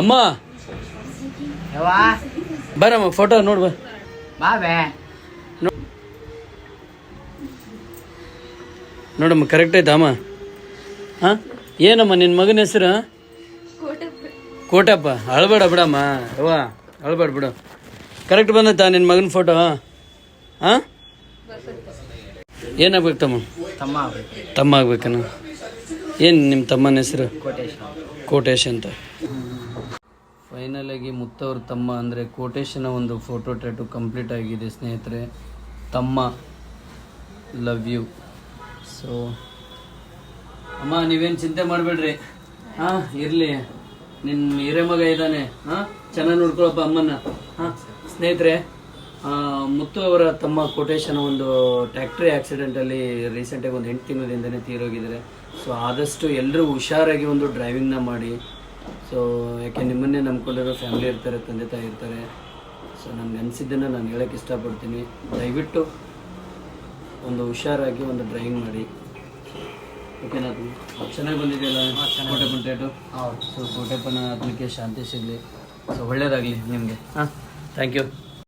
ಅಮ್ಮ ಬರಮ್ಮ ಫೋಟೋ ನೋಡ್ಬ ಬಾಬೆ ನೋಡಮ್ಮ ಕರೆಕ್ಟ್ ಐತಾ ಅಮ್ಮ? ಹಾಂ ಏನಮ್ಮ ನಿನ್ನ ಮಗನ ಹೆಸರು? ಕೋಟಪ್ಪ. ಅಳ್ಬೇಡ ಬಿಡಮ್ಮ ಯವ್ವ, ಅಳ್ಬೇಡ ಬಿಡು. ಕರೆಕ್ಟ್ ಬಂದೈತಾ ನಿನ್ನ ಮಗನ ಫೋಟೋ? ಹಾಂ ಏನಾಗ್ಬೇಕು ತಮ್ಮ? ತಮ್ಮ ಆಗ್ಬೇಕನ? ಏನು ನಿಮ್ಮ ತಮ್ಮನ ಹೆಸರು? ಕೋಟೇಶ್ ಅಂತ. ಫೈನಲ್ ಆಗಿ ಮುತ್ತವ್ರ ತಮ್ಮ ಅಂದರೆ ಕೋಟೇಶನ ಒಂದು ಫೋಟೋ ಟ್ಯಾಟು ಕಂಪ್ಲೀಟ್ ಆಗಿದೆ ಸ್ನೇಹಿತರೆ. ತಮ್ಮ ಲವ್ ಯು. ಸೊ ಅಮ್ಮ ನೀವೇನು ಚಿಂತೆ ಮಾಡಬೇಡ್ರಿ. ಹಾಂ ಇರಲಿ, ನಿನ್ನ ಹಿರೇ ಮಗ ಇದ್ದಾನೆ. ಹಾಂ ಚೆನ್ನಾಗಿ ನೋಡ್ಕೊಳಪ್ಪ ಅಮ್ಮನ. ಹಾಂ ಸ್ನೇಹಿತರೆ, ಮುತ್ತು ಅವರ ತಮ್ಮ ಕೋಟೇಶನ ಒಂದು ಟ್ಯಾಕ್ಟ್ರಿ ಆಕ್ಸಿಡೆಂಟಲ್ಲಿ ರೀಸೆಂಟಾಗಿ ಒಂದು 8 ತಿಂಗಳಿಂದನೇ ತೀರೋಗಿದ್ದಾರೆ. ಸೊ ಆದಷ್ಟು ಎಲ್ಲರೂ ಹುಷಾರಾಗಿ ಒಂದು ಡ್ರೈವಿಂಗ್ನ ಮಾಡಿ. ಸೊ ಯಾಕೆ ನಿಮ್ಮನ್ನೇ ನಂಬ್ಕೊಂಡಿರೋ ಫ್ಯಾಮಿಲಿ ಇರ್ತಾರೆ, ತಂದೆ ತಾಯಿ ಇರ್ತಾರೆ. ಸೊ ನನಗೆ ಅನಿಸಿದ್ದನ್ನು ನಾನು ಹೇಳೋಕ್ಕೆ ಇಷ್ಟಪಡ್ತೀನಿ. ದಯವಿಟ್ಟು ಒಂದು ಹುಷಾರಾಗಿ ಒಂದು ಡ್ರೈವಿಂಗ್ ಮಾಡಿ. ಓಕೆನಾ? ಚೆನ್ನಾಗಿ ಬಂದಿದೆಯಲ್ಲ ಕೋಟೆಪ್ಪನ ಟ್ಯಾಟು? ಸೊ ಕೋಟೆಪ್ಪನ ಆತ್ಮಕ್ಕೆ ಶಾಂತಿ ಸಿಗಲಿ. ಸೊ ಒಳ್ಳೆಯದಾಗಲಿ ನಿಮಗೆ. ಹಾಂ ಥ್ಯಾಂಕ್ ಯು.